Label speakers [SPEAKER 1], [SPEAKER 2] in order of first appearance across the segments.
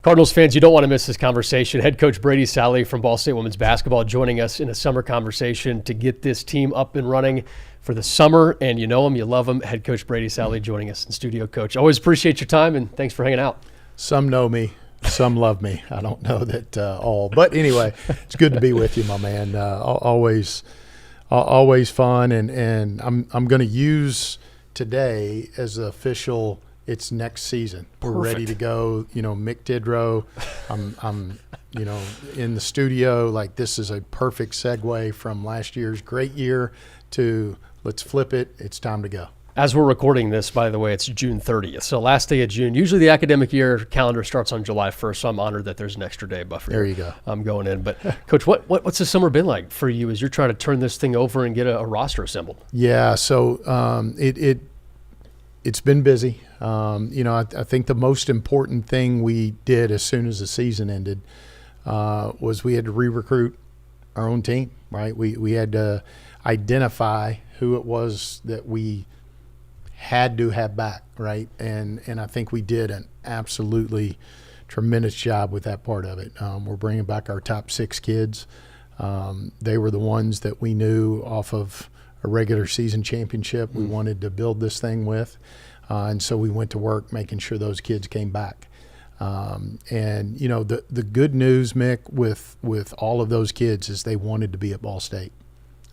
[SPEAKER 1] Cardinals fans, you don't want to miss this conversation. Head coach Brady Sallee from Ball State Women's Basketball joining us in a summer conversation to get this team up and running for the summer. And you know him, you love him. Head coach Brady Sallee joining us in studio. Coach, always appreciate your time and thanks for hanging out.
[SPEAKER 2] Some know me, some love me. I don't know that all. But anyway, it's good to be with you, my man. Always fun. And I'm going to use today as the official. It's next season. We're ready to go. You know, Mick Tidrow. I'm in the studio. Like, this is a perfect segue from last year's great year to let's flip it. It's time to go.
[SPEAKER 1] As we're recording this, by the way, it's June 30th. So last day of June. Usually the academic year calendar starts on July 1st. So I'm honored that there's an extra day buffer.
[SPEAKER 2] There you go.
[SPEAKER 1] I'm going in. But Coach, what's the summer been like for you as you're trying to turn this thing over and get a roster assembled?
[SPEAKER 2] Yeah. So it's been busy. I think the most important thing we did as soon as the season ended was we had to re-recruit our own team, right? We had to identify who it was that we had to have back, right? And I think we did an absolutely tremendous job with that part of it. We're bringing back our top 6 kids. They were the ones that we knew off of a regular season championship we wanted to build this thing with. And so we went to work making sure those kids came back. The good news, Mick, with all of those kids is they wanted to be at Ball State.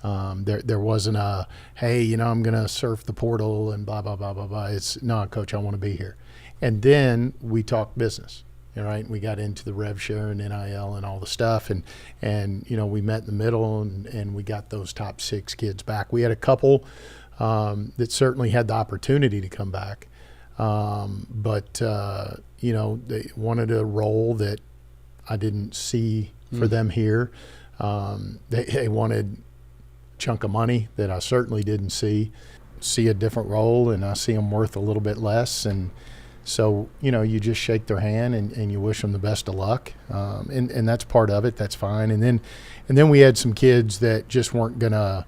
[SPEAKER 2] There wasn't a, hey, I'm going to surf the portal and blah, blah, blah, blah, blah. It's, no, Coach, I want to be here. And then we talked business. Right, we got into the rev share and NIL and all the stuff, and we met in the middle, and we got those top 6 kids back. We had a couple that certainly had the opportunity to come back, but they wanted a role that I didn't see for them here. They wanted a chunk of money that I certainly didn't see a different role, and I see them worth a little bit less, and so, you just shake their hand and you wish them the best of luck. And that's part of it. That's fine. And then we had some kids that just weren't going to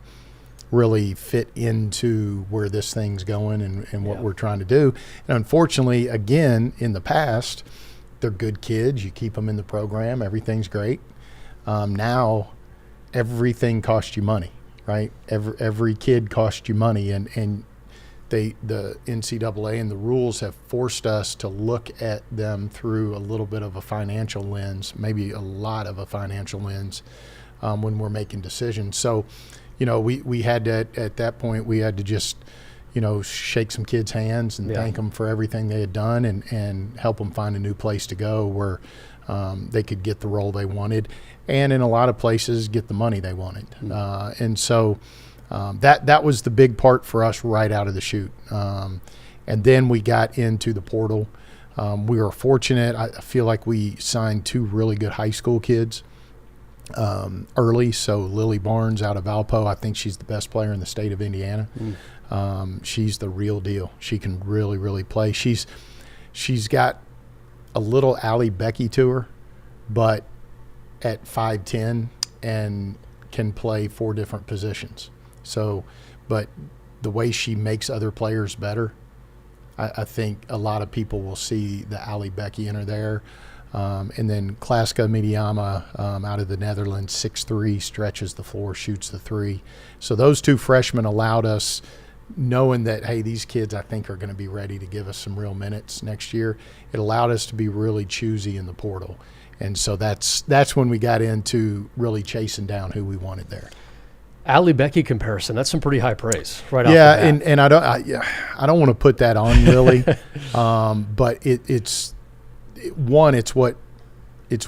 [SPEAKER 2] really fit into where this thing's going and what we're trying to do. And unfortunately, again, in the past, they're good kids. You keep them in the program. Everything's great. Now everything costs you money, right? Every kid costs you money. And the NCAA and the rules have forced us to look at them through a little bit of a financial lens, maybe a lot of a financial lens, when we're making decisions. So, we had to, at that point, we had to just, shake some kids' hands and thank them for everything they had done and help them find a new place to go where they could get the role they wanted, and in a lot of places get the money they wanted. And so that was the big part for us right out of the chute. And then we got into the portal. We were fortunate. I feel like we signed 2 really good high school kids early. So Lily Barnes out of Valpo, I think she's the best player in the state of Indiana. She's the real deal. She can really, really play. She's got a little Allie Becky to her, but at 5'10" and can play 4 different positions. So, but the way she makes other players better, I think a lot of people will see the Ali Becky in her there. And then Klaska Midiyama out of the Netherlands, 6'3", stretches the floor, shoots the 3. So those 2 freshmen allowed us, knowing that, hey, these kids I think are going to be ready to give us some real minutes next year, it allowed us to be really choosy in the portal. And so that's when we got into really chasing down who we wanted there.
[SPEAKER 1] Ali Becky comparison, that's some pretty high praise right off the
[SPEAKER 2] bat.
[SPEAKER 1] And
[SPEAKER 2] I don't want to put that on Lily, but it's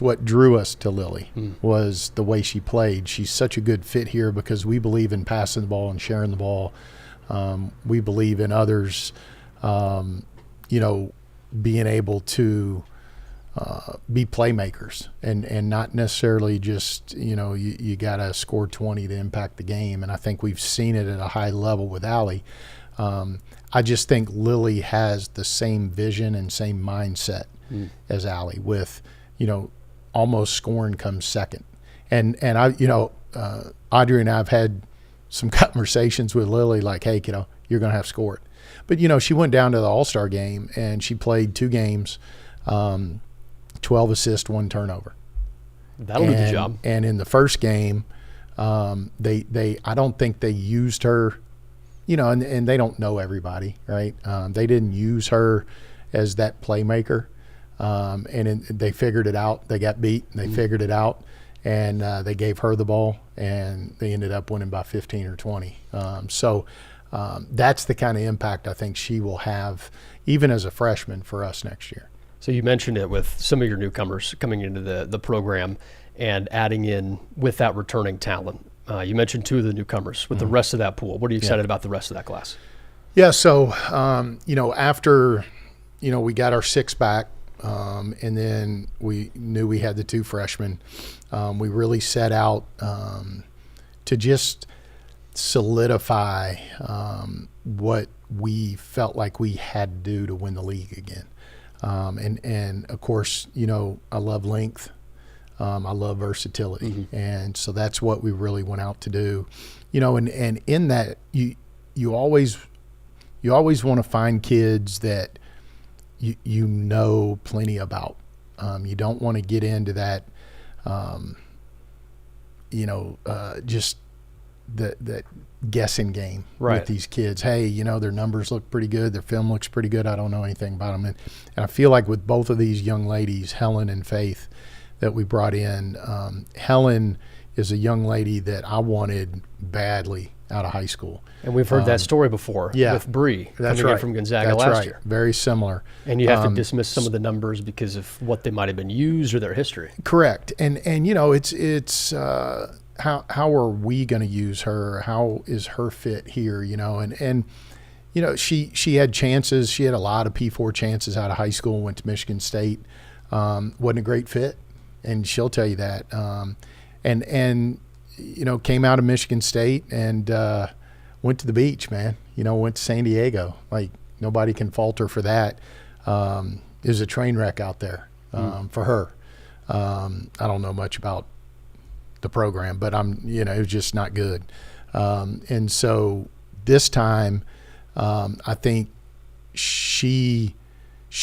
[SPEAKER 2] what drew us to Lily was the way she played. She's such a good fit here because we believe in passing the ball and sharing the ball. We believe in others, being able to be playmakers and not necessarily just, you got to score 20 to impact the game. And I think we've seen it at a high level with Allie. I just think Lily has the same vision and same mindset as Allie with, almost scoring comes second. And I, Audrey and I have had some conversations with Lily like, hey, you're going to have to score it. But, she went down to the All-Star game and she played 2 games, 12 assists, 1 turnover.
[SPEAKER 1] That'll do the job.
[SPEAKER 2] And in the first game, they I don't think they used her, and they don't know everybody, right? They didn't use her as that playmaker, they figured it out. They got beat, and they figured it out, and they gave her the ball, and they ended up winning by 15 or 20. That's the kind of impact I think she will have, even as a freshman, for us next year.
[SPEAKER 1] So you mentioned it with some of your newcomers coming into the program and adding in with that returning talent. You mentioned 2 of the newcomers. With the rest of that pool, what are you excited about the rest of that class?
[SPEAKER 2] Yeah, so, after, we got our 6 back, and then we knew we had the 2 freshmen, we really set out to just solidify what we felt like we had to do to win the league again. And of course, I love length. I love versatility. And so that's what we really went out to do. And in that, you always want to find kids that you know plenty about. You don't want to get into that, just that guessing game with these kids. Hey, their numbers look pretty good. Their film looks pretty good. I don't know anything about them. And I feel like with both of these young ladies, Helen and Faith, that we brought in, Helen is a young lady that I wanted badly out of high school.
[SPEAKER 1] And we've heard that story before with Bree coming in from Gonzaga last year.
[SPEAKER 2] Very similar.
[SPEAKER 1] And you have to dismiss some of the numbers because of what they might have been used or their history.
[SPEAKER 2] Correct. And it's how are we going to use her? How is her fit here? She had chances. She had a lot of P4 chances out of high school. Went to Michigan State. Wasn't a great fit, and she'll tell you that. Came out of Michigan State and went to the beach, man. Went to San Diego. Like, nobody can fault her for that. It was a train wreck out there for her. I don't know much about the program, but it was just not good. And so this time, I think she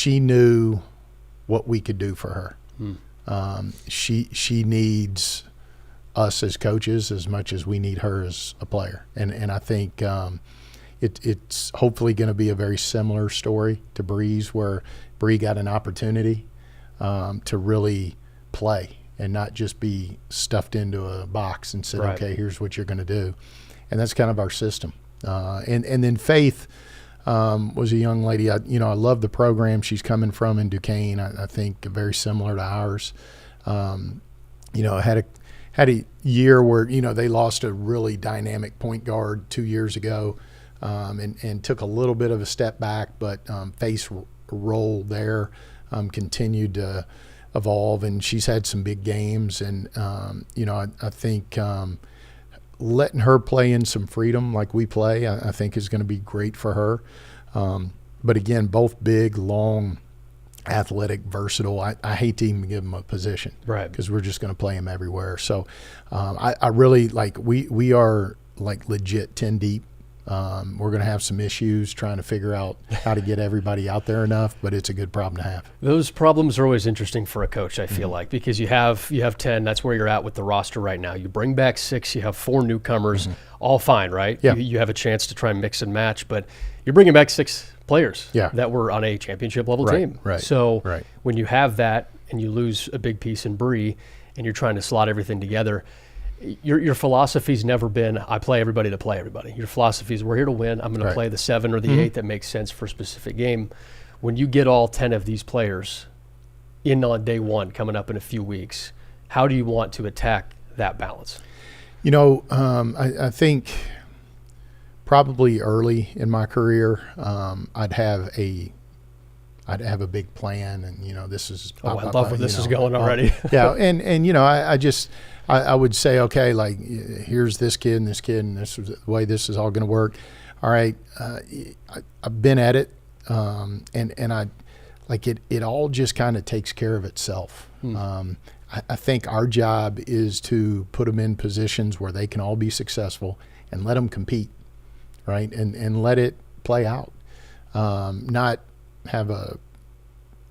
[SPEAKER 2] knew what we could do for her. She needs us as coaches as much as we need her as a player. And I think it's hopefully going to be a very similar story to Bree's, where Bree got an opportunity to really play and not just be stuffed into a box and said, okay, here's what you're going to do. And that's kind of our system. And then Faith was a young lady. I love the program she's coming from in Duquesne. I think very similar to ours. Had a year where, they lost a really dynamic point guard 2 years ago, and took a little bit of a step back, but Faith's role there continued to evolve, and she's had some big games. And, I think letting her play in some freedom like we play, I think is going to be great for her. But again, both big, long, athletic, versatile. I hate to even give them a position, right? Because we're just going to play them everywhere. So I really we are like legit 10 deep. We're going to have some issues trying to figure out how to get everybody out there enough, but it's a good problem to have.
[SPEAKER 1] Those problems are always interesting for a coach, I feel like, because you have 10. That's where you're at with the roster right now. You bring back 6. You have 4 newcomers, all fine, right?
[SPEAKER 2] Yeah.
[SPEAKER 1] You have a chance to try and mix and match, but you're bringing back 6 players that were on a championship level team.
[SPEAKER 2] Right.
[SPEAKER 1] So when you have that and you lose a big piece in Bree and you're trying to slot everything together, your philosophy's never been, I play everybody to play everybody. Your philosophy is, we're here to win. I'm going to play the 7 or the 8 that makes sense for a specific game. When you get all 10 of these players in on day one coming up in a few weeks, how do you want to attack that balance?
[SPEAKER 2] I think probably early in my career, I'd have a big plan, and this is.
[SPEAKER 1] I love where this is going already.
[SPEAKER 2] I would say, okay, like, here's this kid and this kid, and this is the way this is all going to work. All right, I've been at it, and I like it. It all just kind of takes care of itself. I think our job is to put them in positions where they can all be successful and let them compete, right? And let it play out. Not have a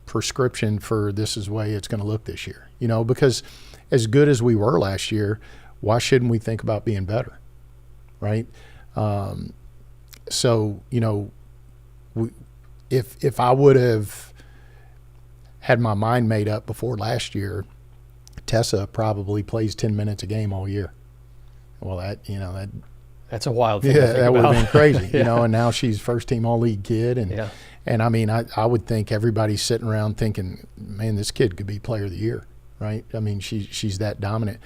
[SPEAKER 2] prescription for this is the way it's going to look this year. Because as good as we were last year, why shouldn't we think about being better, right? So if I would have had my mind made up before last year, Tessa probably plays 10 minutes a game all year. Well,
[SPEAKER 1] that's a wild thing.
[SPEAKER 2] Yeah, that would have been crazy,
[SPEAKER 1] Yeah.
[SPEAKER 2] And now she's first team all league kid, and I mean, I would think everybody's sitting around thinking, man, this kid could be player of the year, right? I mean, she's that dominant.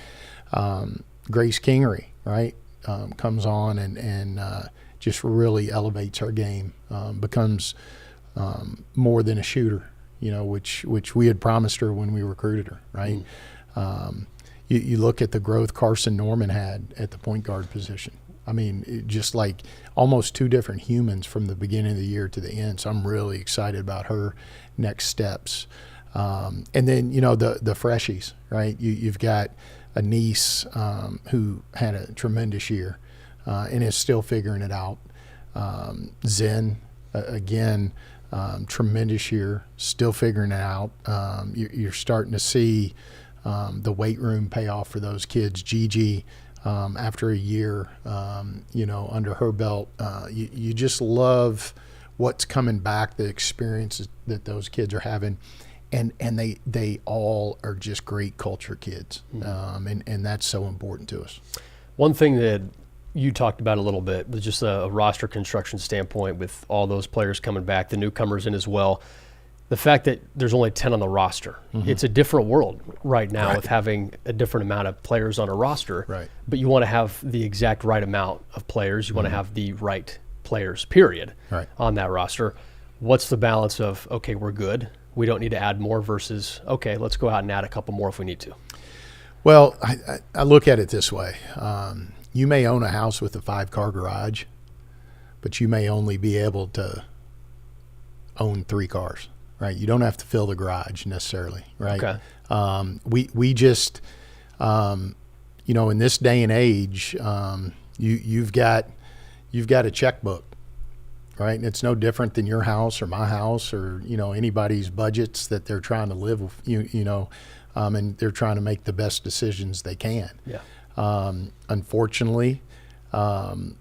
[SPEAKER 2] Grace Kingery, right, comes on and just really elevates her game, becomes more than a shooter, which we had promised her when we recruited her, right? You look at the growth Carson Norman had at the point guard position. I mean, just like almost two different humans from the beginning of the year to the end. So I'm really excited about her next steps. And then, the freshies, right? You've got a niece who had a tremendous year and is still figuring it out. Zen, again, tremendous year, still figuring it out. You're starting to see the weight room pay off for those kids. Gigi, after a year, under her belt, you just love what's coming back, the experiences that those kids are having. And they all are just great culture kids, and that's so important to us.
[SPEAKER 1] One thing that you talked about a little bit was just a roster construction standpoint with all those players coming back, the newcomers in as well. The fact that there's only 10 on the roster, it's a different world right now with having a different amount of players on a roster.
[SPEAKER 2] Right.
[SPEAKER 1] But you want to have the exact right amount of players. You want to have the right players, period, on that roster. What's the balance of, okay, we're good, we don't need to add more, versus, okay, let's go out and add a couple more if we need to?
[SPEAKER 2] Well, I look at it this way. You may own a house with a 5-car garage, but you may only be able to own 3 cars, right? You don't have to fill the garage necessarily, right?
[SPEAKER 1] Okay.
[SPEAKER 2] We just, in this day and age, you've got a checkbook, right? And it's no different than your house or my house or, anybody's budgets that they're trying to live with, and they're trying to make the best decisions they can.
[SPEAKER 1] Yeah.
[SPEAKER 2] Unfortunately, our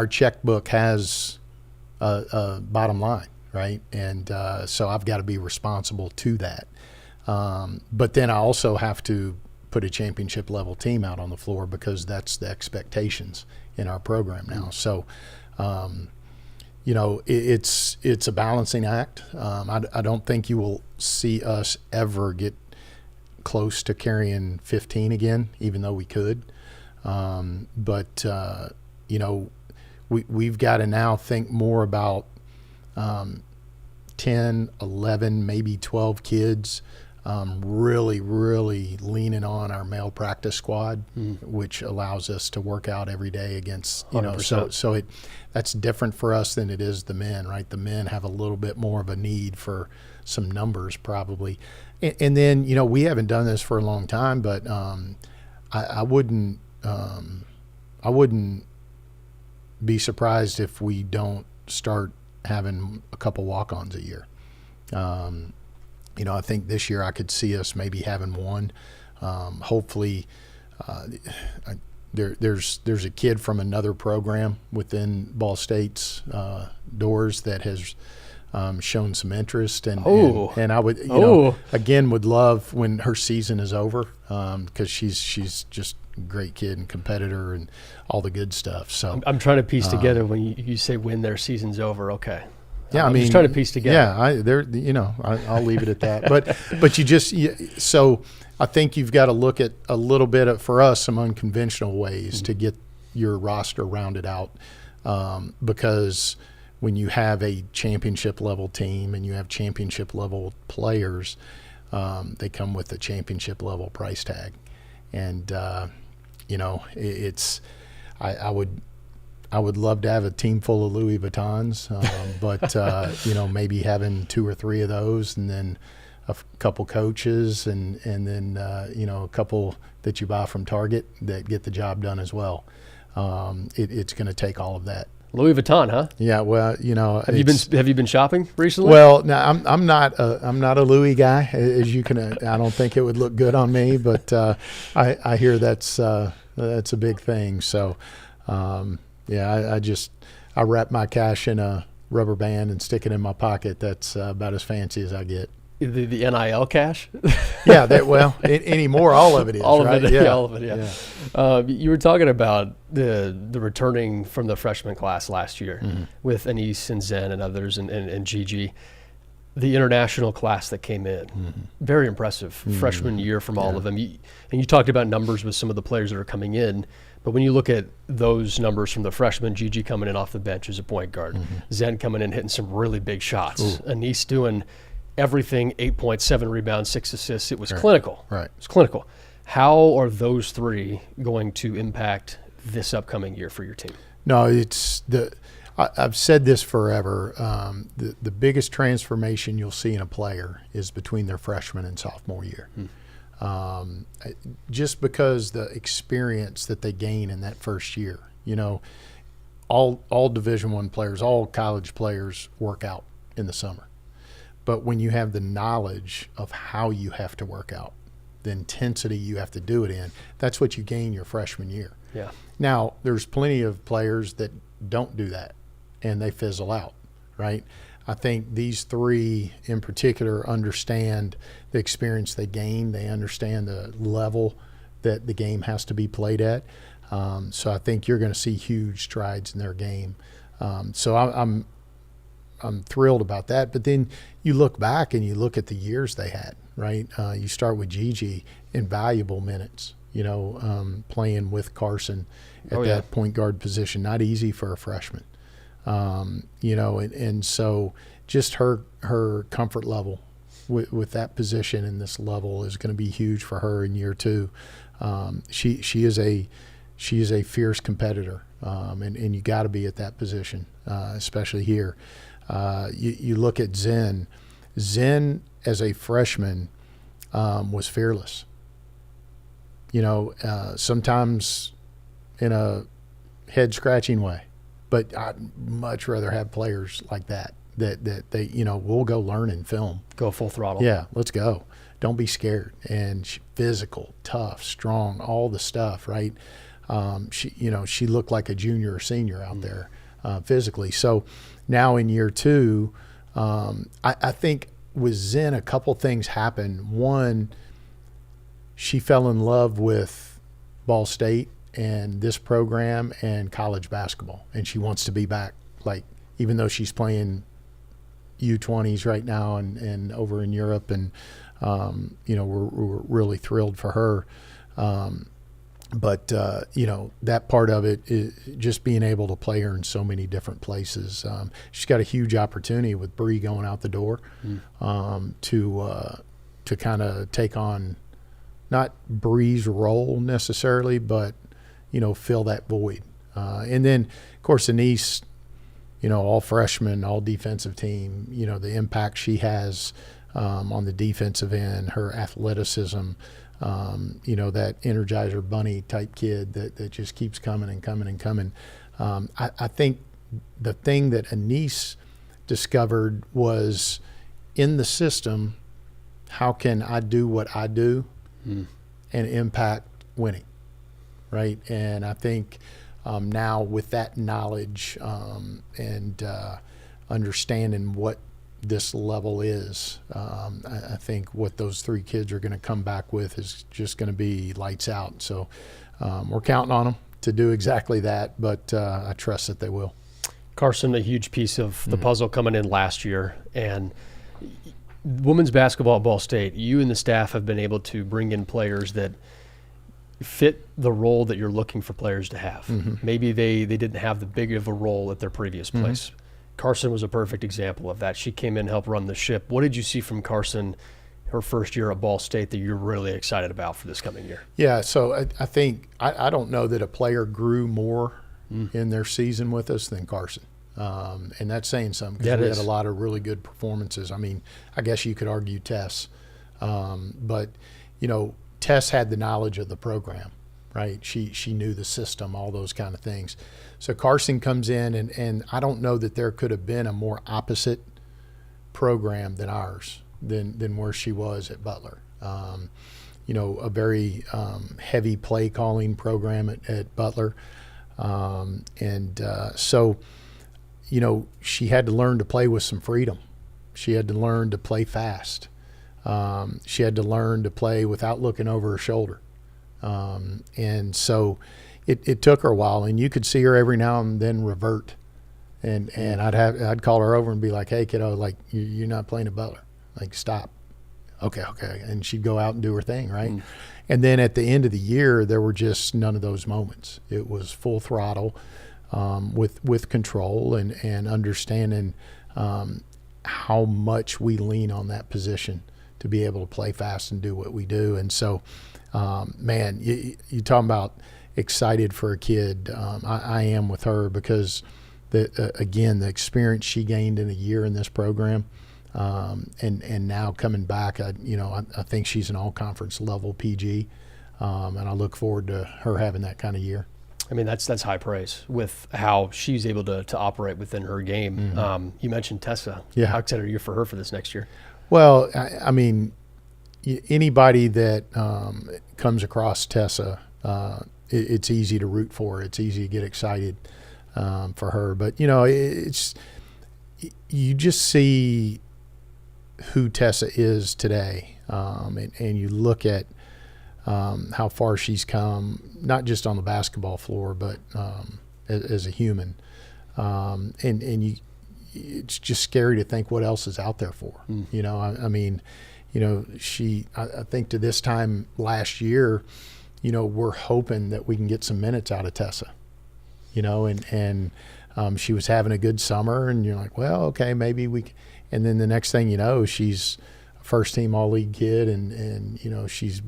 [SPEAKER 2] checkbook has a bottom line, right? And so I've got to be responsible to that. But then I also have to put a championship level team out on the floor because that's the expectations in our program now. So, it's a balancing act. I don't think you will see us ever get close to carrying 15 again, even though we could. But we've got to now think more about 10, 11, maybe 12 kids, really, really leaning on our male practice squad, which allows us to work out every day against, so that's different for us than it is the men, right? The men have a little bit more of a need for some numbers probably. And then, we haven't done this for a long time, but I wouldn't be surprised if we don't start having a couple walk-ons a year. I think this year I could see us maybe having one. Hopefully, there's a kid from another program within Ball State's doors that has shown some interest, and I would, again, would love when her season is over, because she's just a great kid and competitor and all the good stuff. So
[SPEAKER 1] I'm trying to piece together when you say when their season's over. Okay.
[SPEAKER 2] Yeah,
[SPEAKER 1] I'm just trying to piece together.
[SPEAKER 2] Yeah, I'll leave it at that. But so I think you've got to look at a little bit of, for us, some unconventional ways to get your roster rounded out, because when you have a championship level team and you have championship level players, they come with a championship level price tag, and I would love to have a team full of Louis Vuittons, but maybe having 2 or 3 of those, and then a couple coaches, and then a couple that you buy from Target that get the job done as well. It's going to take all of that.
[SPEAKER 1] Louis Vuitton, huh?
[SPEAKER 2] Yeah, well,
[SPEAKER 1] Have you been shopping recently?
[SPEAKER 2] Well, now I'm not a Louis guy, as you can. I don't think it would look good on me, but I hear that's a big thing. So, yeah, I wrap my cash in a rubber band and stick it in my pocket. That's about as fancy as I get.
[SPEAKER 1] The NIL cash?
[SPEAKER 2] Yeah, anymore, all of it is.
[SPEAKER 1] All
[SPEAKER 2] right?
[SPEAKER 1] of it,
[SPEAKER 2] Yeah.
[SPEAKER 1] all of it, yeah. You were talking about the returning from the freshman class last year with Anise and Zen and others and Gigi. The international class that came in, very impressive freshman year from all of them. And you talked about numbers with some of the players that are coming in, but when you look at those numbers from the freshmen, Gigi coming in off the bench as a point guard, Zen coming in hitting some really big shots, Anise doing everything, 8.7 rebounds, 6 assists. It was clinical.
[SPEAKER 2] Right.
[SPEAKER 1] It was clinical. How are those three going to impact this upcoming year for your team?
[SPEAKER 2] No, I've said this forever. The biggest transformation you'll see in a player is between their freshman and sophomore year. Just because the experience that they gain in that first year. All Division I players, all college players work out in the summer. But when you have the knowledge of how you have to work out, the intensity you have to do it in, that's what you gain your freshman year.
[SPEAKER 1] Yeah.
[SPEAKER 2] Now, there's plenty of players that don't do that, and they fizzle out, right? I think these three in particular understand the experience they gain. They understand the level that the game has to be played at. So I think you're going to see huge strides in their game. So I'm thrilled about that. But then you look back and you look at the years they had, right? You start with Gigi, invaluable minutes, playing with Carson at that point guard position. Not easy for a freshman. And so just her comfort level with that position and this level is going to be huge for her in year two. She is a fierce competitor, and you got to be at that position, especially here. You look at Zen. Zen as a freshman was fearless. Sometimes in a head-scratching way. But I'd much rather have players like that they, we'll go learn and film.
[SPEAKER 1] Go full throttle.
[SPEAKER 2] Yeah, let's go. Don't be scared. And physical, tough, strong, all the stuff, right? She looked like a junior or senior out there physically. So now in year two, I think with Zen, a couple things happened. One, she fell in love with Ball State and this program and college basketball, and she wants to be back. Like, even though she's playing U20s right now and over in Europe, and we're really thrilled for her. But that part of it is just being able to play her in so many different places. She's got a huge opportunity with Bree going out the door to kind of take on not Bree's role necessarily, but fill that void. And then, of course, Anise, all freshman, all defensive team, the impact she has on the defensive end, her athleticism, that Energizer Bunny type kid that just keeps coming and coming and coming. I think the thing that Anise discovered was in the system, how can I do what I do and impact winning? Right. And I think now with that knowledge and understanding what this level is, I think what those three kids are going to come back with is just going to be lights out. So we're counting on them to do exactly that, but I trust that they will.
[SPEAKER 1] Carson, a huge piece of the puzzle coming in last year. And women's basketball at Ball State, you and the staff have been able to bring in players that fit the role that you're looking for players to have. Maybe they didn't have the big of a role at their previous place. Carson was a perfect example of that. She came in, helped run the ship. What did you see from Carson her first year at Ball State that you're really excited about for this coming year?
[SPEAKER 2] Yeah, so I think I don't know that a player grew more in their season with us than Carson. And that's saying something because we had a lot of really good performances. I mean, I guess you could argue Tess. But, Tess had the knowledge of the program, right? She knew the system, all those kind of things. So Carson comes in, and I don't know that there could have been a more opposite program than ours, than where she was at Butler. A very heavy play calling program at Butler. So she had to learn to play with some freedom. She had to learn to play fast. She had to learn to play without looking over her shoulder. And so it took her a while, and you could see her every now and then revert. And I'd call her over and be like, "Hey, kiddo, like you're not playing at Butler. Like, stop." Okay. And she'd go out and do her thing, right? Mm. And then at the end of the year, there were just none of those moments. It was full throttle, with control and understanding how much we lean on that position to be able to play fast and do what we do. And so, man, you talking about excited for a kid. I am with her because again, the experience she gained in a year in this program, and now coming back, I think she's an all-conference level PG, and I look forward to her having that kind of year.
[SPEAKER 1] I mean, that's high praise with how she's able to operate within her game. Mm-hmm. You mentioned Tessa.
[SPEAKER 2] Yeah.
[SPEAKER 1] How excited are you for her for this next year?
[SPEAKER 2] Well, I mean, anybody that comes across Tessa, it's easy to root for. It's easy to get excited for her. But, you just see who Tessa is today, and you look at how far she's come, not just on the basketball floor, but as a human. And it's just scary to think what else is out there for her. Mm. I think to this time last year, we're hoping that we can get some minutes out of Tessa, and she was having a good summer, and you're like, well, okay, maybe we can. And then the next thing you know, she's a first-team All-League kid, and she's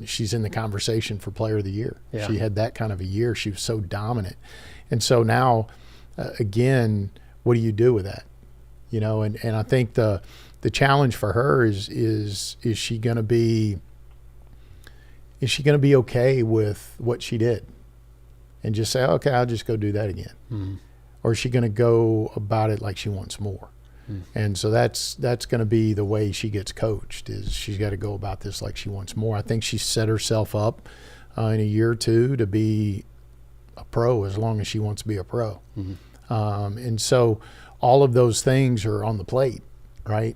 [SPEAKER 2] she's in the conversation for Player of the Year. Yeah. She had that kind of a year. She was so dominant. And so now, again, what do you do with that? And I think the challenge for her is she going to be okay with what she did and just say, okay, I'll just go do that again? Mm-hmm. Or is she going to go about it like she wants more? Mm. And so that's going to be the way she gets coached, is she's got to go about this like she wants more. I think she set herself up in a year or two to be a pro as long as she wants to be a pro. Mm-hmm. And so all of those things are on the plate, right?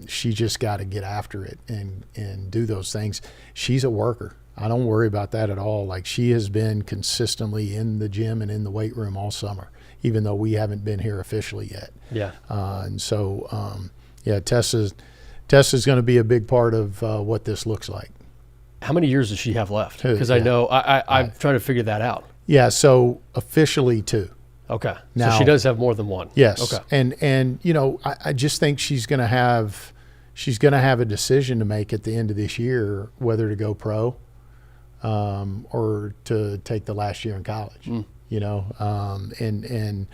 [SPEAKER 2] She just got to get after it and do those things. She's a worker. I don't worry about that at all. Like, she has been consistently in the gym and in the weight room all summer, even though we haven't been here officially yet. Yeah. And so, Tessa's going to be a big part of what this looks like.
[SPEAKER 1] How many years does she have left? Because I know I'm trying to figure that out.
[SPEAKER 2] Yeah, so officially 2.
[SPEAKER 1] Okay. Now, so she does have more than one.
[SPEAKER 2] Yes.
[SPEAKER 1] Okay.
[SPEAKER 2] And I just think she's going to have a decision to make at the end of this year whether to go pro or to take the last year in college. Mm. And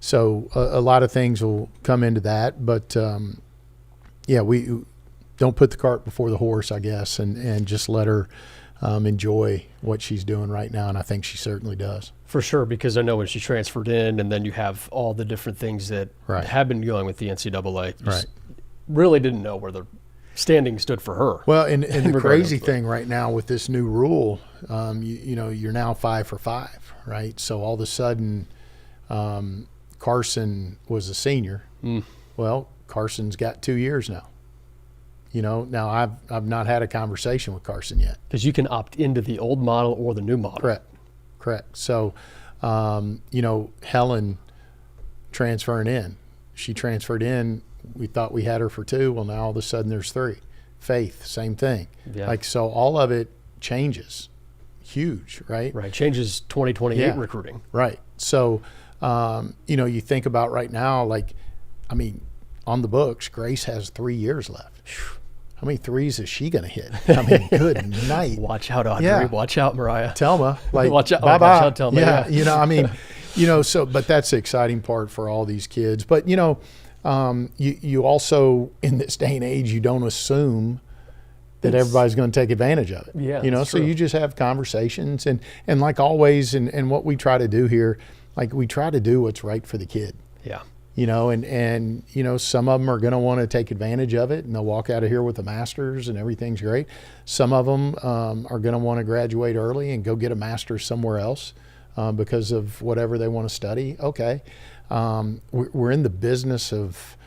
[SPEAKER 2] so a lot of things will come into that, but we don't put the cart before the horse, I guess, and just let her enjoy what she's doing right now, and I think she certainly does.
[SPEAKER 1] For sure, because I know when she transferred in, and then you have all the different things that have been going with the NCAA. You really didn't know where the standing stood for her.
[SPEAKER 2] Well, and the crazy thing right now with this new rule, you're now 5 for 5, right? So all of a sudden, Carson was a senior. Mm. Well, Carson's got 2 years now. Now I've not had a conversation with Carson yet.
[SPEAKER 1] Because you can opt into the old model or the new model.
[SPEAKER 2] Correct. So, Helen transferring in. She transferred in. We thought we had her for 2. Well, now all of a sudden there's 3. Faith, same thing. Yeah. So all of it changes. Huge, right?
[SPEAKER 1] Right. Changes 2028 recruiting.
[SPEAKER 2] Right. So, you think about right now, on the books, Grace has 3 years left. How many threes is she going to hit? Good night.
[SPEAKER 1] Watch out, Audrey. Yeah. Watch out, Mariah.
[SPEAKER 2] Telma.
[SPEAKER 1] Watch out.
[SPEAKER 2] Bye-bye.
[SPEAKER 1] Watch out, Telma.
[SPEAKER 2] Yeah. But that's the exciting part for all these kids. But, you also, in this day and age, you don't assume that everybody's going to take advantage of it.
[SPEAKER 1] Yeah,
[SPEAKER 2] You know,
[SPEAKER 1] that's
[SPEAKER 2] so
[SPEAKER 1] true.
[SPEAKER 2] you just have conversations and like always, and what we try to do here, like we try to do what's right for the kid.
[SPEAKER 1] Yeah.
[SPEAKER 2] You know, and you know, some of them are going to want to take advantage of it, and they'll walk out of here with a master's and everything's great. Some of them are going to want to graduate early and go get a master's somewhere else because of whatever they want to study. Okay, we're in the business of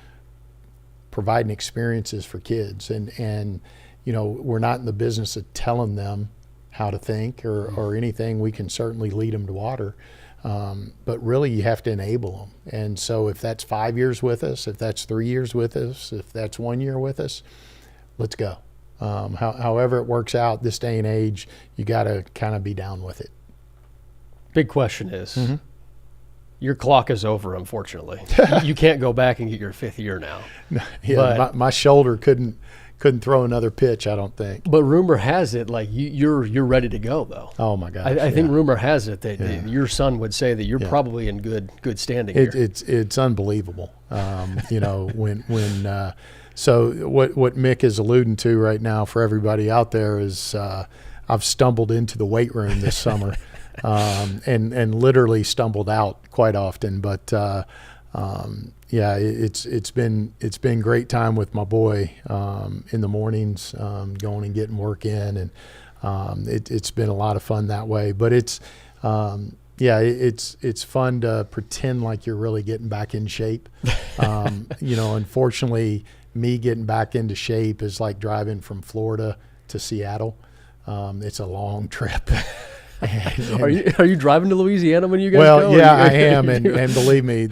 [SPEAKER 2] providing experiences for kids, and you know, we're not in the business of telling them how to think or anything. We can certainly lead them to water. But really, you have to enable them. And so if that's 5 years with us, if that's 3 years with us, if that's 1 year with us, let's go. However it works out this day and age, you got to kind of be down with it.
[SPEAKER 1] Big question is, your clock is over, unfortunately. You can't go back and get your 5th year now.
[SPEAKER 2] Yeah,
[SPEAKER 1] But-
[SPEAKER 2] my shoulder couldn't throw another pitch, I don't think.
[SPEAKER 1] But rumor has it, like, you're ready to go, though.
[SPEAKER 2] Oh, my gosh.
[SPEAKER 1] I think
[SPEAKER 2] yeah.
[SPEAKER 1] rumor has it that your son would say that you're probably in good standing here.
[SPEAKER 2] It's unbelievable. You know, so what Mick is alluding to right now for everybody out there is I've stumbled into the weight room this summer and literally stumbled out quite often. But yeah, it's been great time with my boy in the mornings, going and getting work in, and it's been a lot of fun that way. But it's fun to pretend like you're really getting back in shape. You know, unfortunately, me getting back into shape is like driving from Florida to Seattle. It's a long trip.
[SPEAKER 1] Are you driving to Louisiana when you guys
[SPEAKER 2] Well,
[SPEAKER 1] go?
[SPEAKER 2] yeah, I am, and believe me,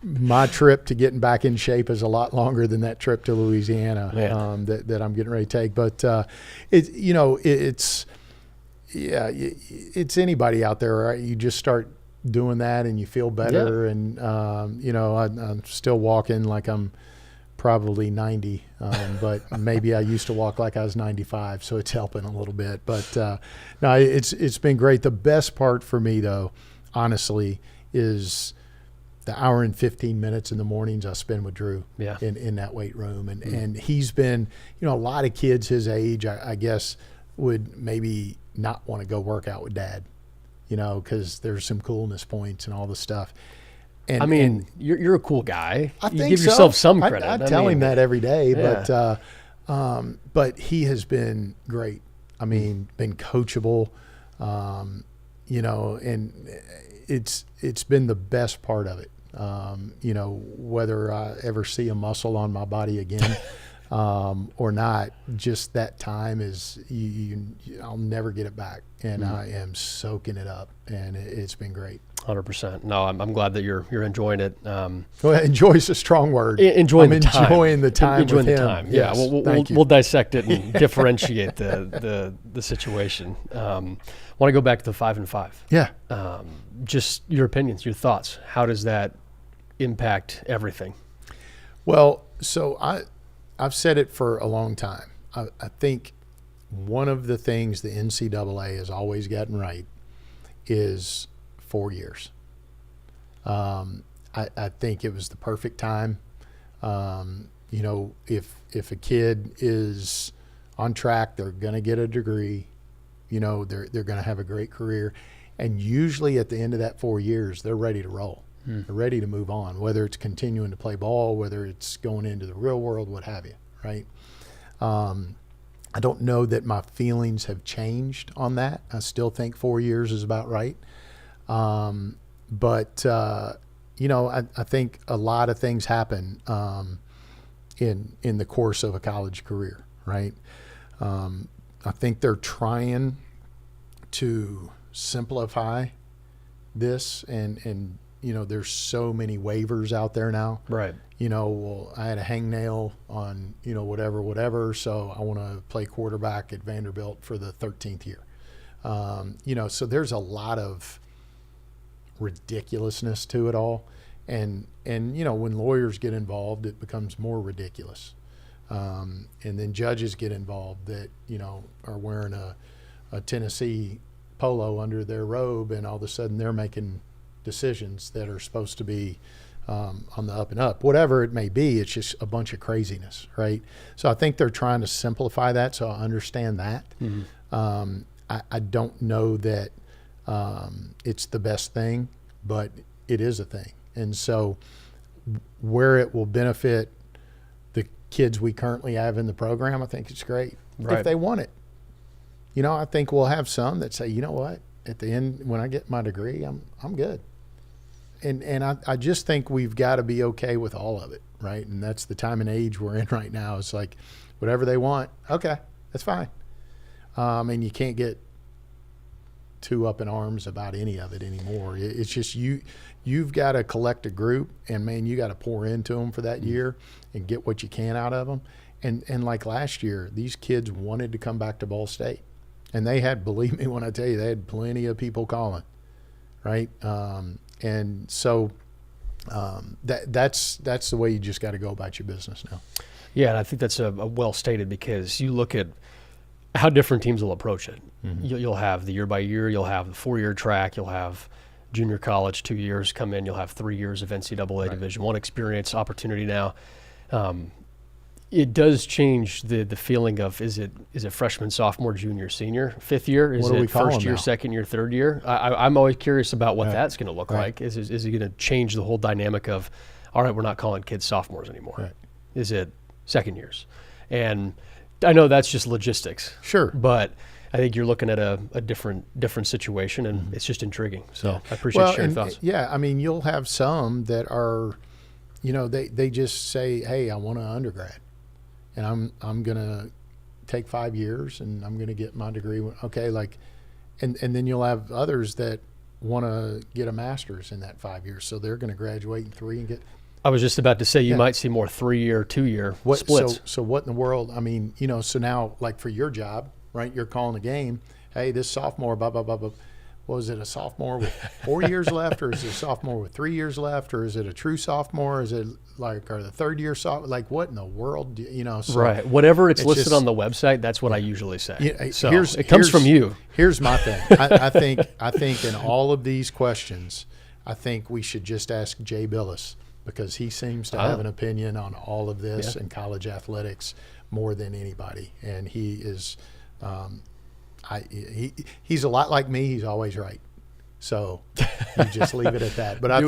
[SPEAKER 2] my trip to getting back in shape is a lot longer than that trip to Louisiana that I'm getting ready to take. But it's anybody out there, right? You just start doing that, and you feel better. And I'm still walking like I'm probably 90, but maybe I used to walk like I was 95, so it's helping a little bit. But no, it's been great. The best part for me, though, honestly, is the hour and 15 minutes in the mornings I spend with Drew in that weight room. And he's been, you know, a lot of kids his age, I guess, would maybe not want to go work out with Dad, you know, because there's some coolness points and all the stuff. And,
[SPEAKER 1] I mean, you're a cool guy.
[SPEAKER 2] I
[SPEAKER 1] You
[SPEAKER 2] think
[SPEAKER 1] give
[SPEAKER 2] so.
[SPEAKER 1] yourself some credit.
[SPEAKER 2] I tell him that every day,
[SPEAKER 1] Yeah.
[SPEAKER 2] but he has been great. I mean, been coachable, you know, and it's been the best part of it. You know, whether I ever see a muscle on my body again or not, just that time is I'll never get it back, and I am soaking it up, and it's been great.
[SPEAKER 1] 100%. No, I'm glad that you're enjoying it.
[SPEAKER 2] Well, enjoy's a strong word.
[SPEAKER 1] Enjoying
[SPEAKER 2] I'm
[SPEAKER 1] the time.
[SPEAKER 2] enjoying the time
[SPEAKER 1] Enjoying
[SPEAKER 2] with
[SPEAKER 1] the
[SPEAKER 2] him.
[SPEAKER 1] time. Yeah,
[SPEAKER 2] Yes, thank you.
[SPEAKER 1] we'll dissect it and differentiate the situation. Want to go back to the 5 and 5.
[SPEAKER 2] Yeah.
[SPEAKER 1] Just your opinions, your thoughts. How does that impact everything?
[SPEAKER 2] Well, so I've said it for a long time. I think one of the things the NCAA has always gotten right is 4 years. I think it was the perfect time. You know, if a kid is on track, they're going to get a degree. You know, they're going to have a great career, and usually at the end of that 4 years, they're ready to roll. They're ready to move on, whether it's continuing to play ball, whether it's going into the real world, what have you, right? I don't know that my feelings have changed on that. I still think 4 years is about right. But you know, I think a lot of things happen in the course of a college career, right? I think they're trying to simplify this, and you know, there's so many waivers out there now.
[SPEAKER 1] Right.
[SPEAKER 2] You know, well, I had a hangnail on, you know, whatever, so I want to play quarterback at Vanderbilt for the 13th year. You know, so there's a lot of ridiculousness to it all. And you know, when lawyers get involved, it becomes more ridiculous. And then judges get involved that, you know, are wearing a Tennessee polo under their robe, and all of a sudden they're making decisions that are supposed to be on the up and up. Whatever it may be, it's just a bunch of craziness, right? So I think they're trying to simplify that, so I understand that. I don't know that it's the best thing, but it is a thing. And so where it will benefit the kids we currently have in the program, I think it's great.
[SPEAKER 1] Right.
[SPEAKER 2] If they want it. I think we'll have some that say, you know what, at the end, when I get my degree, I'm good. And I just think we've got to be okay with all of it, right? And that's the time and age we're in right now. It's like whatever they want, okay, that's fine. And you can't get too up in arms about any of it anymore. It's just you've got to collect a group, and man, you got to pour into them for that year and get what you can out of them. And like last year, these kids wanted to come back to Ball State, and they had, believe me when I tell you, they had plenty of people calling, right? And so that's the way you just got to go about your business now.
[SPEAKER 1] Yeah, and I think that's a well stated, because you look at how different teams will approach it. You'll have the year by year, you'll have the 4-year track, you'll have junior college 2 years come in, you'll have 3 years of NCAA Division I experience opportunity now. It does change the feeling of, is it freshman, sophomore, junior, senior, 5th year? Is it first year, second year, third year? I'm always curious about what that's going to look like. Is it going to change the whole dynamic of, all right, we're not calling kids sophomores anymore?
[SPEAKER 2] Right.
[SPEAKER 1] Is it second years? And I know that's just logistics.
[SPEAKER 2] Sure.
[SPEAKER 1] But I think you're looking at a different situation, and it's just intriguing. So I appreciate sharing thoughts.
[SPEAKER 2] Yeah, I mean, you'll have some that are, they just say, hey, I want an undergrad. And I'm going to take 5 years and I'm going to get my degree. Okay, and then you'll have others that want to get a master's in that 5 years. So they're going to graduate in 3 and get.
[SPEAKER 1] I was just about to say, you might see more 3-year, 2-year splits.
[SPEAKER 2] So what in the world? I mean, so now, like for your job, right, you're calling a game. Hey, this sophomore, blah, blah, blah, blah. Was it a sophomore with 4 years left, or is it a sophomore with 3 years left, or is it a true sophomore? Is it or the third year sophomore? Like, what in the world? So
[SPEAKER 1] right. Whatever it's listed on the website, that's what I usually say. So it comes from you.
[SPEAKER 2] Here's my thing. I think in all of these questions, I think we should just ask Jay Billis, because he seems to have an opinion on all of this in college athletics more than anybody, and he is. He's a lot like me. He's always right. So you just leave it at that. But I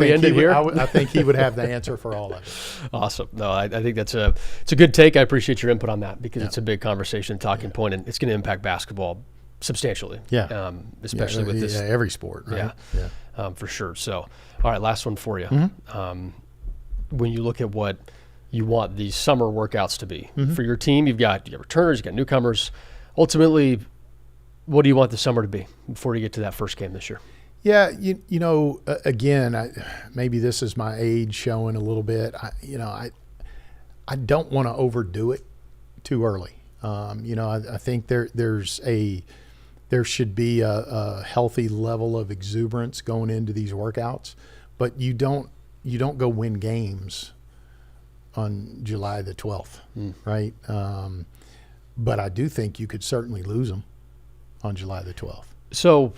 [SPEAKER 2] think he would have the answer for all of it.
[SPEAKER 1] Awesome. No, I think it's a good take. I appreciate your input on that, because it's a big conversation, talking point, and it's going to impact basketball substantially.
[SPEAKER 2] Yeah.
[SPEAKER 1] Especially with this.
[SPEAKER 2] Yeah, every sport, right?
[SPEAKER 1] Yeah. For sure. So, all right, last one for you. When you look at what you want these summer workouts to be for your team, you got returners, you got newcomers. Ultimately, what do you want the summer to be before you get to that first game this year?
[SPEAKER 2] Yeah, again, maybe this is my age showing a little bit. I don't want to overdo it too early. I think there should be a healthy level of exuberance going into these workouts, but you don't go win games on July the 12th, right? But I do think you could certainly lose them on July the 12th. So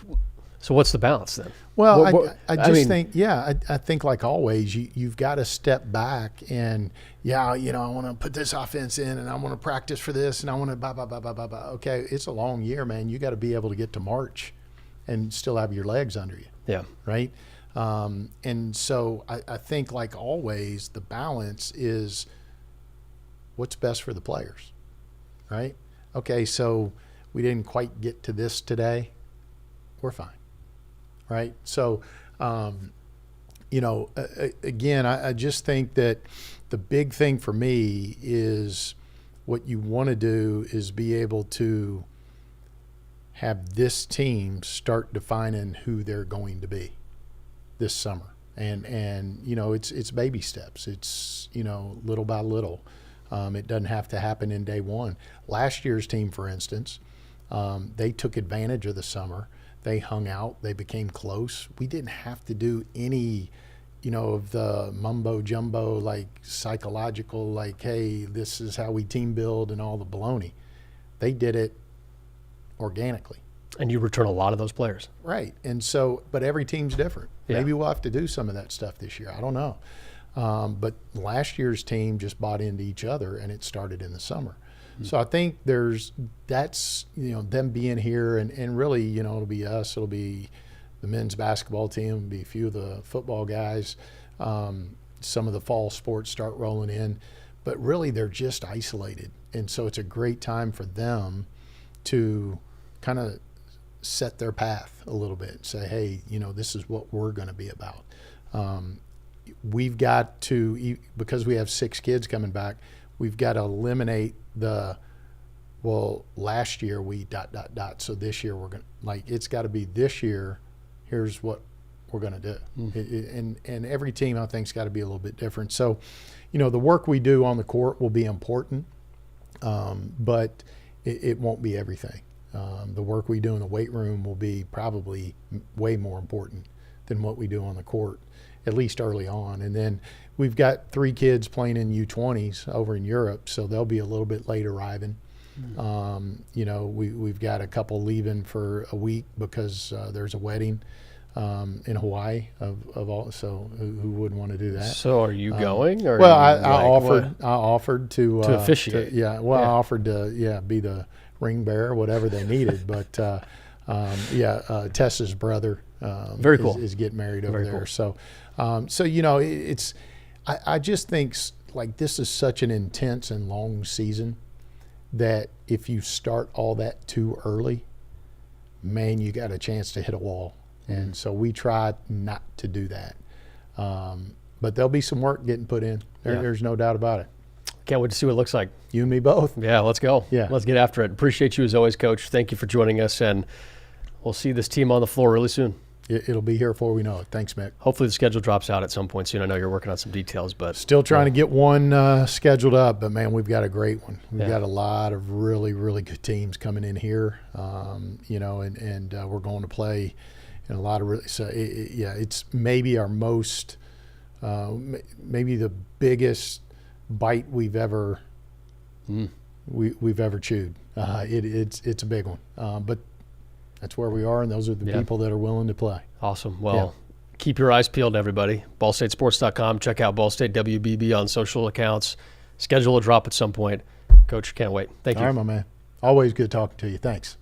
[SPEAKER 2] what's the balance then? Well, I think like always, you've got to step back and, I want to put this offense in, and I want to practice for this, and I want to blah, blah, blah, blah, blah, blah. Okay, it's a long year, man. You got to be able to get to March and still have your legs under you.
[SPEAKER 1] Yeah.
[SPEAKER 2] Right? And so I think like always, the balance is what's best for the players, right? Okay, so we didn't quite get to this today. We're fine, right? So, again, I just think that the big thing for me is what you want to do is be able to have this team start defining who they're going to be this summer. And it's baby steps. It's, little by little. It doesn't have to happen in day one. Last year's team, for instance, they took advantage of the summer. They hung out. They became close. We didn't have to do any, of the mumbo jumbo, like psychological, like, hey, this is how we team build and all the baloney. They did it organically.
[SPEAKER 1] And you return a lot of those players.
[SPEAKER 2] Right. And so, but every team's different.
[SPEAKER 1] Yeah.
[SPEAKER 2] Maybe we'll have to do some of that stuff this year. I don't know. But last year's team just bought into each other, and it started in the summer. So I think that's them being here, and really, it'll be us. It'll be the men's basketball team. It'll be a few of the football guys. Some of the fall sports start rolling in. But really, they're just isolated. And so it's a great time for them to kind of set their path a little bit. Say, hey, this is what we're going to be about. We've got to, because we have 6 kids coming back, we've got to eliminate last year we ... So this year we're going to, it's got to be this year, here's what we're going to do. And every team, I think, has got to be a little bit different. So, the work we do on the court will be important, but it won't be everything. The work we do in the weight room will be probably way more important than what we do on the court, at least early on. And then we've got 3 kids playing in U20s over in Europe, so they'll be a little bit late arriving. We've got a couple leaving for a week because there's a wedding in Hawaii of all. So who wouldn't want to do that? So
[SPEAKER 1] are you going? Or
[SPEAKER 2] well, I offered to
[SPEAKER 1] officiate.
[SPEAKER 2] I offered to be the ring bearer, whatever they needed. But Tessa's brother
[SPEAKER 1] very cool
[SPEAKER 2] is getting married over there.
[SPEAKER 1] Cool.
[SPEAKER 2] So it's. I just think this is such an intense and long season that if you start all that too early, man, you got a chance to hit a wall. And so we try not to do that. But there'll be some work getting put in. There's no doubt about it.
[SPEAKER 1] Can't wait to see what it looks like.
[SPEAKER 2] You and me both.
[SPEAKER 1] Yeah, let's go.
[SPEAKER 2] Yeah.
[SPEAKER 1] Let's get after it. Appreciate you as always, Coach. Thank you for joining us, and we'll see this team on the floor really soon.
[SPEAKER 2] It'll be here before we know it. Thanks, Mick.
[SPEAKER 1] Hopefully the schedule drops out at some point soon. I know you're working on some details, but
[SPEAKER 2] still trying to get one scheduled up. But man, we've got a great one. We've got a lot of really, really good teams coming in here. And we're going to play in a lot of really. So it's maybe our most, maybe the biggest bite we've ever we've ever chewed. It's a big one. But that's where we are, and those are the people that are willing to play.
[SPEAKER 1] Awesome. Well, keep your eyes peeled, everybody. BallStateSports.com. Check out Ball State WBB on social accounts. Schedule a drop at some point. Coach, can't wait. Thank you.
[SPEAKER 2] All right, my man. Always good talking to you. Thanks.